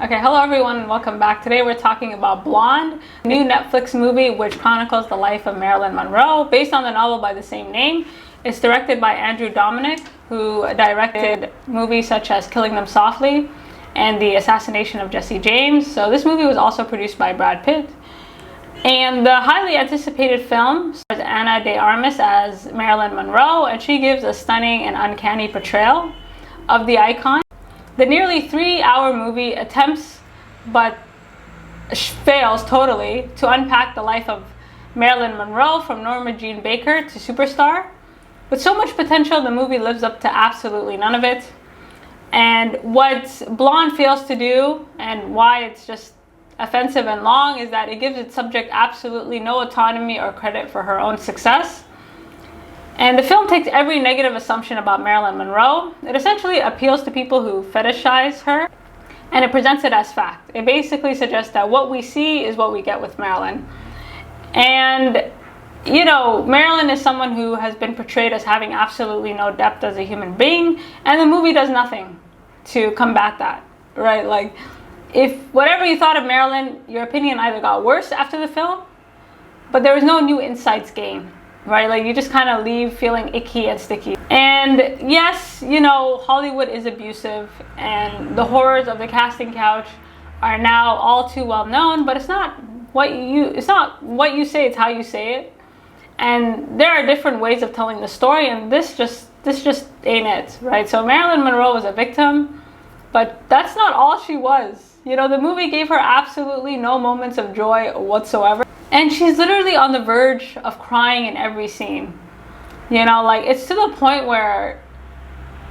Okay, hello everyone and welcome back. Today we're talking about Blonde, a new Netflix movie which chronicles the life of Marilyn Monroe based on the novel by the same name. It's directed by Andrew Dominik, who directed movies such as Killing Them Softly and The Assassination of Jesse James. So this movie was also produced by Brad Pitt. And the highly anticipated film stars Ana De Armas as Marilyn Monroe, and she gives a stunning and uncanny portrayal of the icon. The nearly 3-hour movie attempts, but fails totally, to unpack the life of Marilyn Monroe from Norma Jean Baker to superstar. With so much potential, the movie lives up to absolutely none of it. And what Blonde fails to do, and why it's just offensive and long, is that it gives its subject absolutely no autonomy or credit for her own success. And the film takes every negative assumption about Marilyn Monroe. It essentially appeals to people who fetishize her, and it presents it as fact. It basically suggests that what we see is what we get with Marilyn. And, you know, Marilyn is someone who has been portrayed as having absolutely no depth as a human being, and the movie does nothing to combat that, right? Like, if whatever you thought of Marilyn, your opinion either got worse after the film, but there was no new insights gained. Right, like you just kind of leave feeling icky and sticky. And yes, you know, Hollywood is abusive, and the horrors of the casting couch are now all too well known. But it's not what you say; it's how you say it. And there are different ways of telling the story, and this just ain't it, right? So Marilyn Monroe was a victim, but that's not all she was. You know, the movie gave her absolutely no moments of joy whatsoever. And she's literally on the verge of crying in every scene. You know, like it's to the point where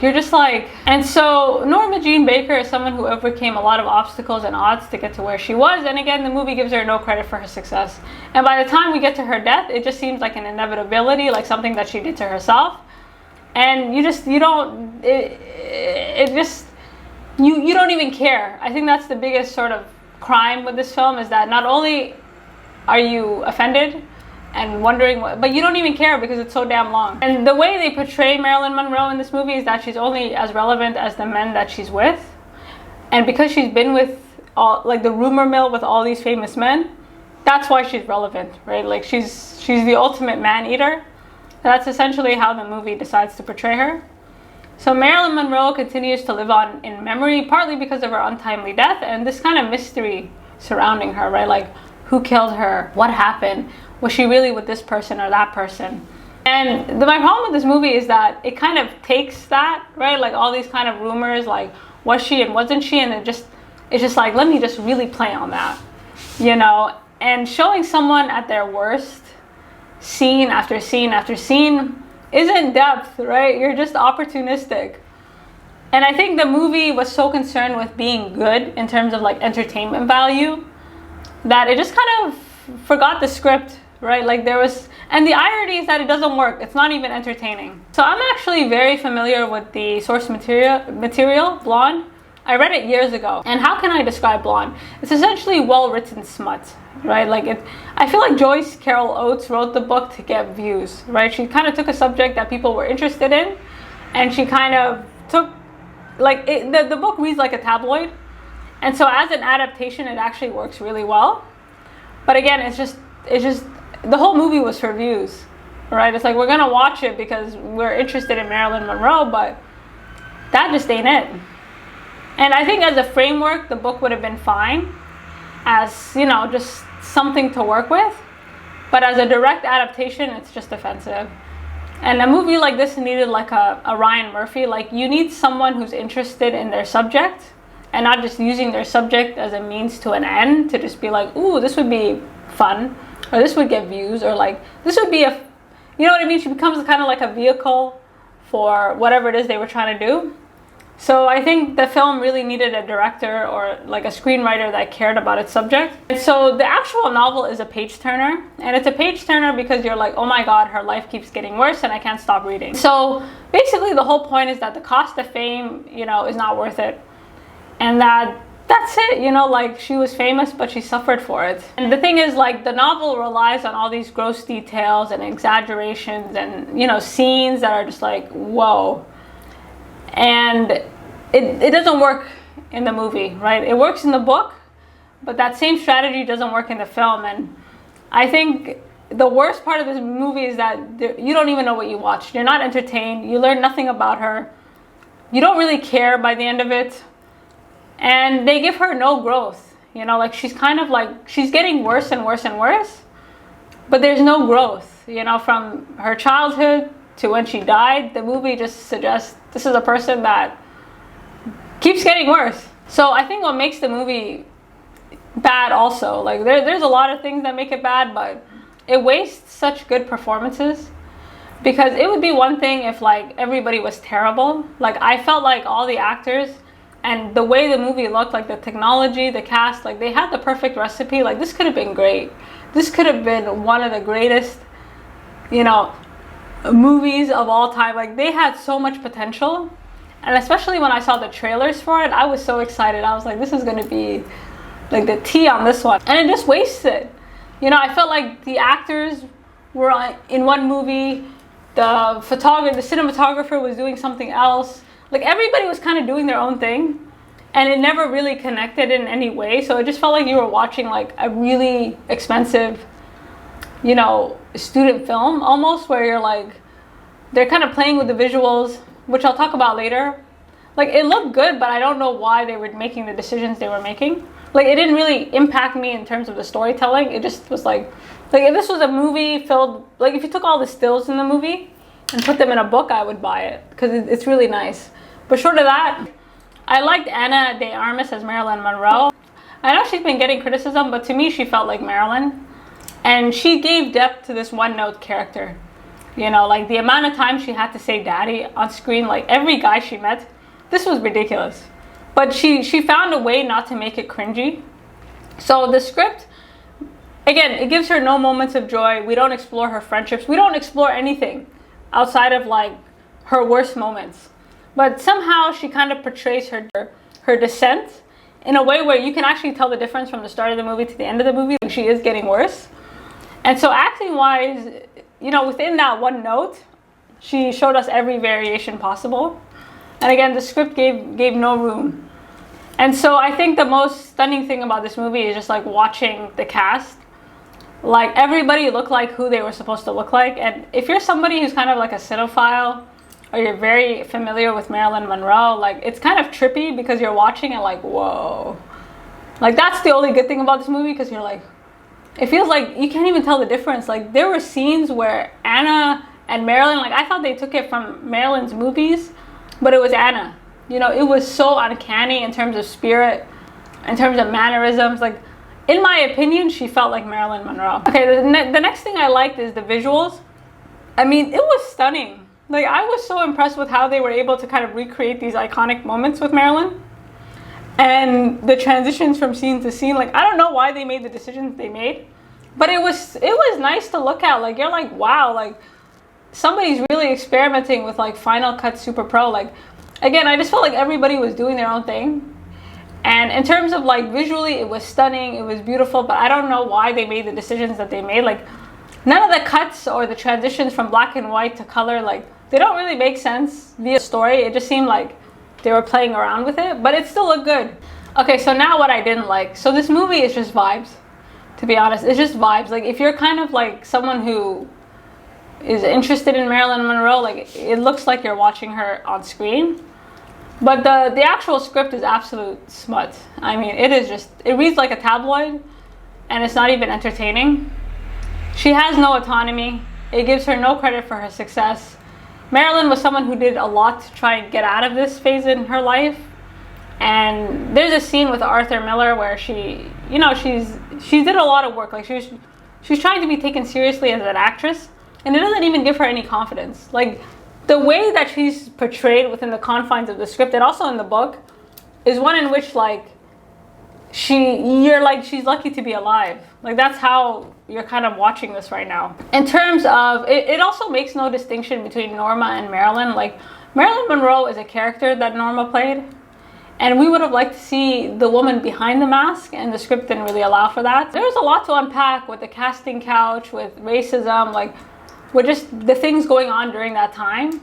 you're just like... And so Norma Jean Baker is someone who overcame a lot of obstacles and odds to get to where she was. And again, the movie gives her no credit for her success. And by the time we get to her death, it just seems like an inevitability, like something that she did to herself. And you don't even care. I think that's the biggest sort of crime with this film, is that not only are you offended and wondering but you don't even care because it's so damn long. And the way they portray Marilyn Monroe in this movie is that she's only as relevant as the men that she's with. And because she's been with all, like, the rumor mill with all these famous men, that's why she's relevant, right? Like she's the ultimate man-eater. That's essentially how the movie decides to portray her. So Marilyn Monroe continues to live on in memory, partly because of her untimely death and this kind of mystery surrounding her, right? Like, who killed her? What happened? Was she really with this person or that person? And my problem with this movie is that it kind of takes that, right? Like all these kind of rumors, like was she and wasn't she? And it's just like, let me just really play on that, you know? And showing someone at their worst, scene after scene after scene, isn't depth, right? You're just opportunistic. And I think the movie was so concerned with being good in terms of like entertainment value that it just kind of forgot the script, right? Like and the irony is that it doesn't work. It's not even entertaining. So I'm actually very familiar with the source material, Blonde. I read it years ago. And how can I describe Blonde? It's essentially well-written smut, right? Like I feel like Joyce Carol Oates wrote the book to get views, right? She kind of took a subject that people were interested in, and she kind of took, like, the book reads like a tabloid. And so as an adaptation, it actually works really well. But again, it's just the whole movie was for views, right? It's like, we're gonna watch it because we're interested in Marilyn Monroe, but that just ain't it. And I think as a framework, the book would have been fine as, you know, just something to work with. But as a direct adaptation, it's just offensive. And a movie like this needed like a Ryan Murphy. Like, you need someone who's interested in their subject, and not just using their subject as a means to an end to just be like, ooh, this would be fun, or this would get views, or like, this would be you know what I mean? She becomes kind of like a vehicle for whatever it is they were trying to do. So I think the film really needed a director or like a screenwriter that cared about its subject. And so the actual novel is a page turner, and it's a page turner because you're like, oh my God, her life keeps getting worse and I can't stop reading. So basically the whole point is that the cost of fame, you know, is not worth it. And that's it, you know, like she was famous, but she suffered for it. And the thing is, like, the novel relies on all these gross details and exaggerations and, you know, scenes that are just like, whoa. And it doesn't work in the movie, right? It works in the book, but that same strategy doesn't work in the film. And I think the worst part of this movie is that you don't even know what you watched. You're not entertained. You learn nothing about her. You don't really care by the end of it. And they give her no growth. You know, like she's kind of like, she's getting worse and worse and worse. But there's no growth, you know, from her childhood to when she died. The movie just suggests this is a person that keeps getting worse. So I think what makes the movie bad also, like there's a lot of things that make it bad, but it wastes such good performances. Because it would be one thing if like everybody was terrible. Like I felt like all the actors and the way the movie looked, like the technology, the cast, like they had the perfect recipe. Like this could have been great. This could have been one of the greatest, you know, movies of all time. Like they had so much potential. And especially when I saw the trailers for it, I was so excited. I was like, this is going to be like the tea on this one. And it just wasted. You know, I felt like the actors were in one movie. The cinematographer was doing something else. Like everybody was kind of doing their own thing. And it never really connected in any way. So it just felt like you were watching like a really expensive, you know, student film almost, where you're like, they're kind of playing with the visuals, which I'll talk about later. Like it looked good, but I don't know why they were making the decisions they were making. Like it didn't really impact me in terms of the storytelling. It just was like if this was a movie filled, like if you took all the stills in the movie and put them in a book, I would buy it because it's really nice. But short of that, I liked Ana De Armas as Marilyn Monroe. I know she's been getting criticism, but to me, she felt like Marilyn. And she gave depth to this one-note character. You know, like the amount of time she had to say daddy on screen, like every guy she met, this was ridiculous. But she found a way not to make it cringy. So the script, again, it gives her no moments of joy. We don't explore her friendships. We don't explore anything outside of like her worst moments. But somehow she kind of portrays her descent in a way where you can actually tell the difference from the start of the movie to the end of the movie. Like she is getting worse. And so acting wise, you know, within that one note, she showed us every variation possible. And again, the script gave no room. And so I think the most stunning thing about this movie is just like watching the cast. Like everybody looked like who they were supposed to look like. And if you're somebody who's kind of like a cinephile, or you're very familiar with Marilyn Monroe, like it's kind of trippy because you're watching it like, whoa. Like that's the only good thing about this movie, because you're like, it feels like you can't even tell the difference. Like there were scenes where Anna and Marilyn, like I thought they took it from Marilyn's movies, but it was Anna. You know, it was so uncanny in terms of spirit, in terms of mannerisms. Like in my opinion, she felt like Marilyn Monroe. Okay, the next thing I liked is the visuals. I mean, it was stunning. Like I was so impressed with how they were able to kind of recreate these iconic moments with Marilyn. And the transitions from scene to scene, like I don't know why they made the decisions they made, but it was nice to look at. Like you're like, wow, like somebody's really experimenting with like Final Cut Super Pro. Like again, I just felt like everybody was doing their own thing. And in terms of like visually, it was stunning, it was beautiful, but I don't know why they made the decisions that they made. Like none of the cuts or the transitions from black and white to color, like they don't really make sense via story. It just seemed like they were playing around with it, but it still looked good. Okay, so now what I didn't like. So this movie is just vibes, to be honest. It's just vibes. Like if you're kind of like someone who is interested in Marilyn Monroe, like it looks like you're watching her on screen. But the actual script is absolute smut. I mean, it reads like a tabloid, and it's not even entertaining. She has no autonomy. It gives her no credit for her success. Marilyn was someone who did a lot to try and get out of this phase in her life. And there's a scene with Arthur Miller where she did a lot of work. Like she's trying to be taken seriously as an actress, and it doesn't even give her any confidence. Like the way that she's portrayed within the confines of the script and also in the book is one in which like she's lucky to be alive. Like that's how you're kind of watching this right now. In terms of, it also makes no distinction between Norma and Marilyn. Like Marilyn Monroe is a character that Norma played, and we would have liked to see the woman behind the mask, and the script didn't really allow for that. There was a lot to unpack with the casting couch, with racism, like with just the things going on during that time.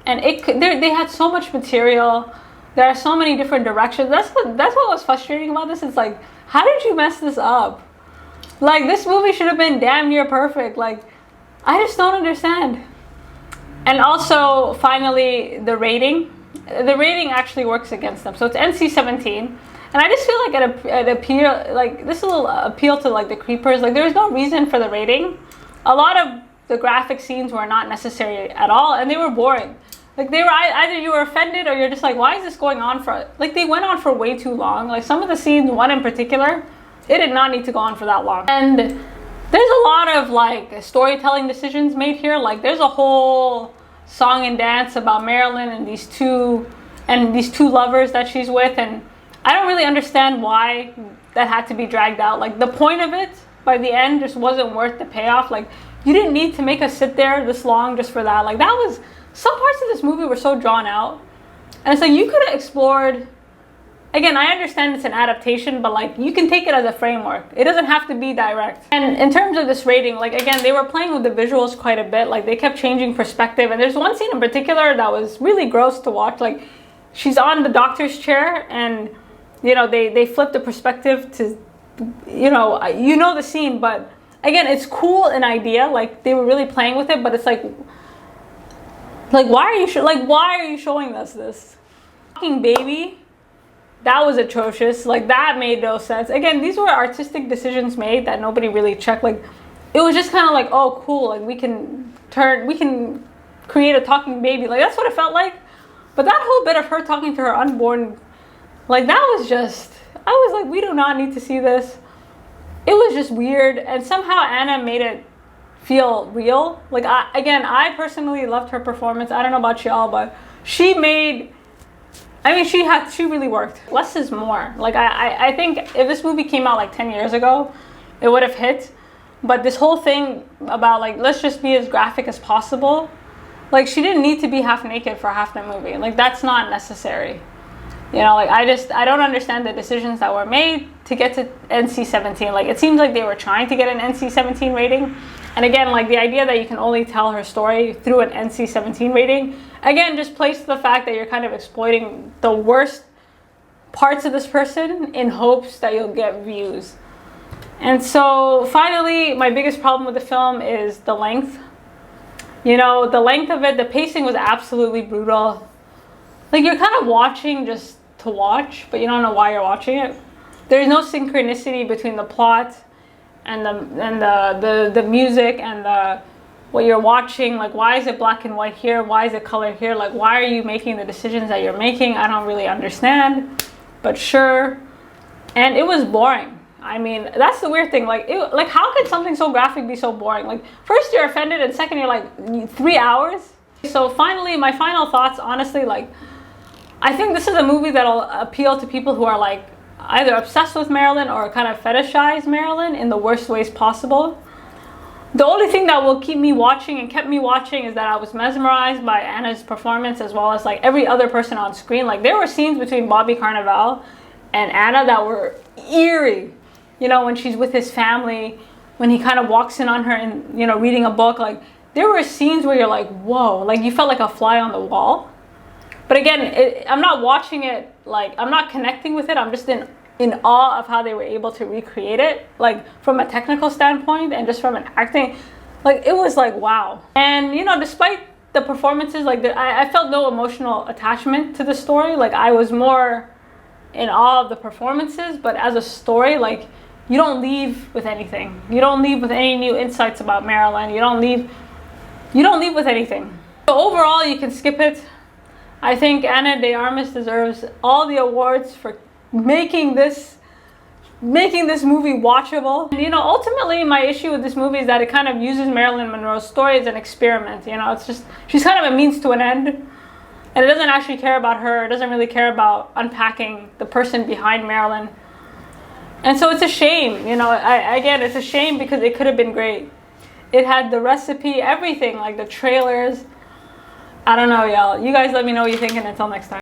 And they had so much material. There are so many different directions. That's what was frustrating about this. It's like, how did you mess this up? Like, this movie should have been damn near perfect. Like, I just don't understand. And also, finally, the rating. The rating actually works against them. So it's NC-17. And I just feel like it appeal, like, this will appeal to, like, the creepers. Like, there's no reason for the rating. A lot of the graphic scenes were not necessary at all, and they were boring. Like, they were, either you were offended or you're just like, why is this going on for, like, they went on for way too long. Like, some of the scenes, one in particular, it did not need to go on for that long. And there's a lot of, like, storytelling decisions made here. Like, there's a whole song and dance about Marilyn and these two lovers that she's with, and I don't really understand why that had to be dragged out. Like, the point of it by the end just wasn't worth the payoff. Like, you didn't need to make us sit there this long just for that. Like, that was, some parts of this movie were so drawn out, and it's like, you could have explored. Again, I understand it's an adaptation, but, like, you can take it as a framework. It doesn't have to be direct. And in terms of this rating, like, again, they were playing with the visuals quite a bit. Like, they kept changing perspective. And there's one scene in particular that was really gross to watch. Like, she's on the doctor's chair, and, you know, they flip the perspective to, you know the scene. But, again, it's cool an idea. Like, they were really playing with it, but it's like why are you showing us this? Fucking baby. That was atrocious. Like, that made no sense. Again, these were artistic decisions made that nobody really checked. Like, it was just kind of like, oh, cool. Like, we can create a talking baby. Like, that's what it felt like. But that whole bit of her talking to her unborn, like, that was just, I was like, we do not need to see this. It was just weird. And somehow Ana made it feel real. Like, I personally loved her performance. I don't know about y'all, but she really worked. Less is more. Like, I think if this movie came out like 10 years ago, it would have hit. But this whole thing about, like, let's just be as graphic as possible. Like, she didn't need to be half naked for half the movie. Like, that's not necessary. You know, like, I don't understand the decisions that were made to get to NC-17. Like, it seems like they were trying to get an NC-17 rating. And again, like, the idea that you can only tell her story through an NC-17 rating, again, just plays to the fact that you're kind of exploiting the worst parts of this person in hopes that you'll get views. And so, finally, my biggest problem with the film is the length. You know, the length of it, the pacing was absolutely brutal. Like, you're kind of watching just to watch, but you don't know why you're watching it. There's no synchronicity between the plot and the music and what you're watching. Like, why is it black and white here? Why is it color here? Like, why are you making the decisions that you're making? I don't really understand, but sure. And it was boring. I mean, that's the weird thing. Like, how could something so graphic be so boring? Like, first you're offended, and second you're like, 3 hours? So finally, my final thoughts, honestly, like, I think this is a movie that'll appeal to people who are, like, either obsessed with Marilyn or kind of fetishize Marilyn in the worst ways possible. The only thing that will keep me watching and kept me watching is that I was mesmerized by Ana's performance, as well as, like, every other person on screen. Like, there were scenes between Bobby Cannavale and Ana that were eerie. You know, when she's with his family, when he kind of walks in on her and, you know, reading a book. Like, there were scenes where you're like, whoa, like, you felt like a fly on the wall. But again, I'm not watching it, like, I'm not connecting with it. I'm just in awe of how they were able to recreate it, like, from a technical standpoint and just from an acting. Like, it was like, wow. And, you know, despite the performances, like, I felt no emotional attachment to the story. Like, I was more in awe of the performances, but as a story, like, you don't leave with anything. You don't leave with any new insights about Marilyn. You don't leave with anything. So overall, you can skip it. I think Ana De Armas deserves all the awards for making this movie watchable. And, you know, ultimately my issue with this movie is that it kind of uses Marilyn Monroe's story as an experiment. You know, it's just, she's kind of a means to an end, and it doesn't actually care about her. It doesn't really care about unpacking the person behind Marilyn. And so it's a shame, you know, again, it's a shame because it could have been great. It had the recipe, everything, like the trailers. I don't know, y'all. You guys let me know what you think, and until next time.